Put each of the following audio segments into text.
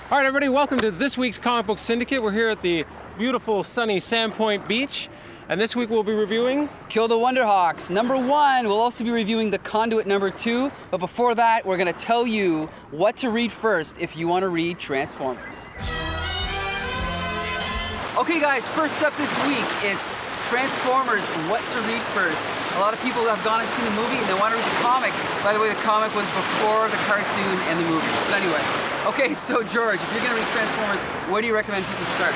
All right, everybody, welcome to this week's Comic Book Syndicate. We're here at the beautiful, sunny Sandpoint Beach, and this week we'll be reviewing... Kill the Wonderhawks, #1. We'll also be reviewing the Conduit, #2. But before that, we're going to tell you what to read first if you want to read Transformers. Okay, guys, first up this week, it's Transformers, what to read first. A lot of people have gone and seen the movie and they want to read the comic. By the way, the comic was before the cartoon and the movie. But anyway, okay, so George, if you're going to read Transformers, where do you recommend people start?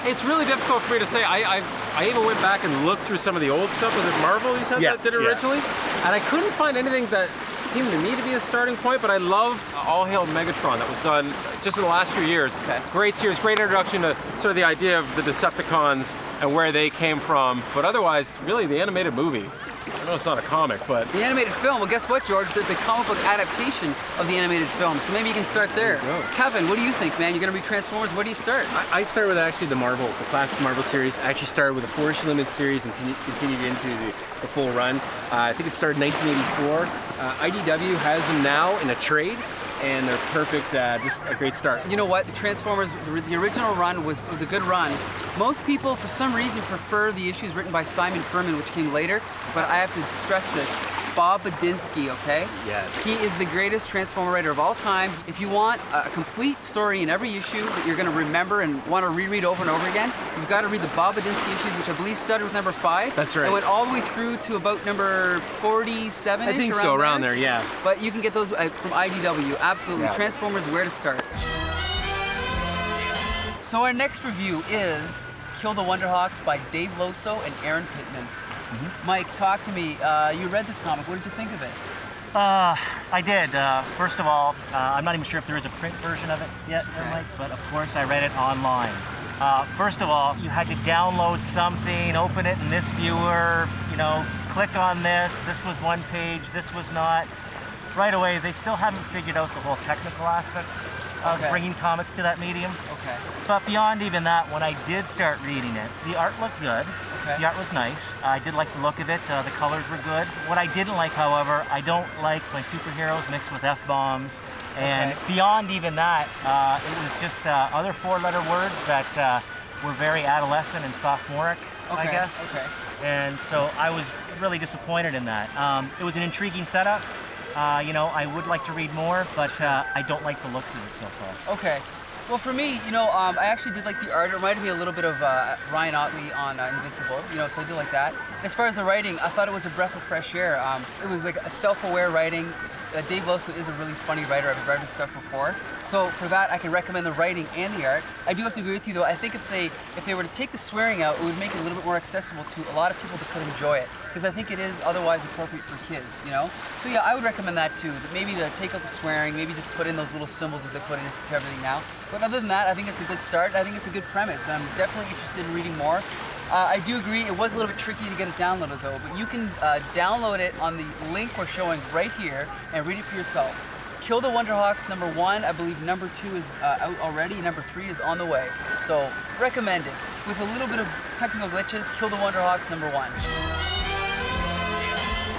It's really difficult for me to say. I even went back and looked through some of the old stuff. Was it Marvel you said that did it originally? And I couldn't find anything that seemed to me to be a starting point, but I loved All Hail Megatron that was done just in the last few years. Okay. Great series, great introduction to sort of the idea of the Decepticons and where they came from. But otherwise, really the animated movie. I know it's not a comic, but... The animated film, well guess what, George? There's a comic book adaptation of the animated film, so maybe you can start there. Kevin, what do you think, man? You're gonna read Transformers, where do you start? I start with actually the classic Marvel series. I actually started with the Force Limited series and continued into the full run. I think it started in 1984. IDW has them now in a trade, and they're perfect, just a great start. You know what, the Transformers, the original run was a good run. Most people, for some reason, prefer the issues written by Simon Furman, which came later, but I have to stress this. Bob Budiansky, okay? Yes. He is the greatest Transformer writer of all time. If you want a complete story in every issue that you're gonna remember and want to reread over and over again, you've got to read the Bob Budiansky issues, which I believe started with #5. That's right. And went all the way through to about number 47-ish, I think so, around there, yeah. But you can get those from IDW, absolutely. Yeah. Transformers, where to start. So our next review is Kill the Wonderhawks by Dave Loso and Aaron Pittman. Mike, talk to me. You read this comic. What did you think of it? I did. First of all, I'm not even sure if there is a print version of it yet, Mike, but of course I read it online. First of all, you had to download something, open it in this viewer, you know, click on this. This was one page, this was not. Right away, they still haven't figured out the whole technical aspect of bringing comics to that medium. Okay. But beyond even that, when I did start reading it, the art looked good. The art was nice. I did like the look of it. The colors were good. What I didn't like, however, I don't like my superheroes mixed with F-bombs. And beyond even that, it was just other four-letter words that were very adolescent and sophomoric, I guess. And so I was really disappointed in that. It was an intriguing setup. You know, I would like to read more, but I don't like the looks of it so far. Okay. Well, for me, you know, I actually did like the art. It reminded me a little bit of Ryan Ottley on Invincible, you know, so I did like that. And as far as the writing, I thought it was a breath of fresh air. It was like a self-aware writing. Dave Loso is a really funny writer. I've read his stuff before. So for that, I can recommend the writing and the art. I do have to agree with you, though. I think if they were to take the swearing out, it would make it a little bit more accessible to a lot of people that could enjoy it. Because I think it is otherwise appropriate for kids, you know? So yeah, I would recommend that too. That maybe to take out the swearing, maybe just put in those little symbols that they put into everything now. But other than that, I think it's a good start. I think it's a good premise. And I'm definitely interested in reading more. I do agree, it was a little bit tricky to get it downloaded though, but you can download it on the link we're showing right here and read it for yourself. Kill the Wonderhawks, #1. I believe #2 is out already, #3 is on the way. So, recommended. With a little bit of technical glitches, Kill the Wonderhawks, #1.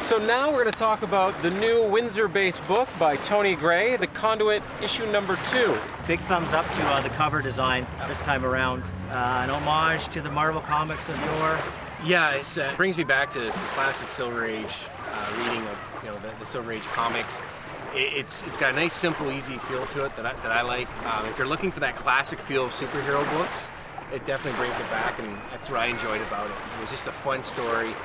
So now we're going to talk about the new Windsor-based book by Tony Gray, The Conduit, issue #2. Big thumbs up to the cover design this time around. An homage to the Marvel Comics of yore. Yeah, it brings me back to the classic Silver Age reading of the Silver Age comics. It's got a nice, simple, easy feel to it that I like. If you're looking for that classic feel of superhero books, it definitely brings it back, and that's what I enjoyed about it. It was just a fun story.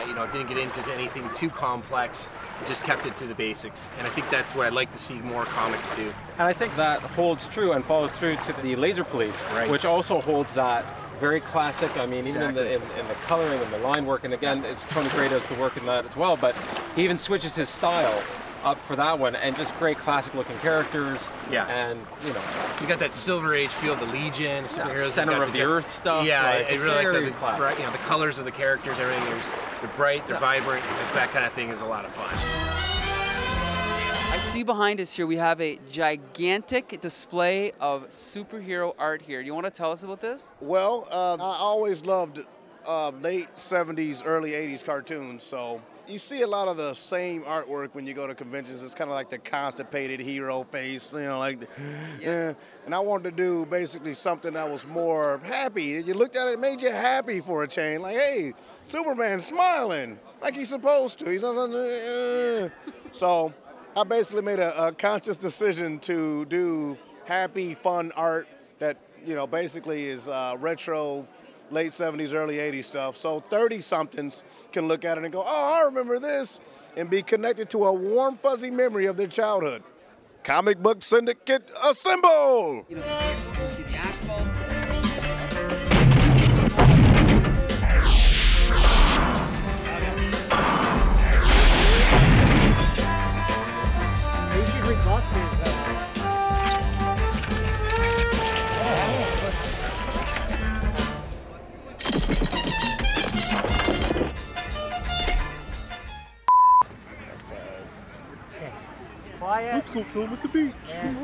You know, it didn't get into anything too complex. It just kept it to the basics, and I think that's what I'd like to see more comics do. And I think that holds true and follows through to the Laser Police, which also holds that very classic. I mean, even in the coloring and the line work, and again, it's Tony Gray does the work in that as well. But he even switches his style up for that one, and just great classic looking characters. And you know, you got that Silver Age feel, the Legion, superheroes, center of the earth stuff. Yeah, like, I really like the bright, you know, the colors of the characters, everything. They're bright, they're vibrant. It's that kind of thing is a lot of fun. I see behind us here we have a gigantic display of superhero art here. Do you want to tell us about this? Well, I always loved late 70s, early 80s cartoons, so you see a lot of the same artwork when you go to conventions. It's kind of like the constipated hero face, you know, like, and I wanted to do basically something that was more happy. You looked at it, it made you happy for a change. Like, hey, Superman's smiling like he's supposed to. He's not, so I basically made a conscious decision to do happy, fun art that, you know, basically is retro, late 70s, early 80s stuff. So 30-somethings can look at it and go, oh, I remember this, and be connected to a warm, fuzzy memory of their childhood. Comic Book Syndicate, assemble! You know, you see the asphalt. Quiet. Let's go film at the beach. Yeah.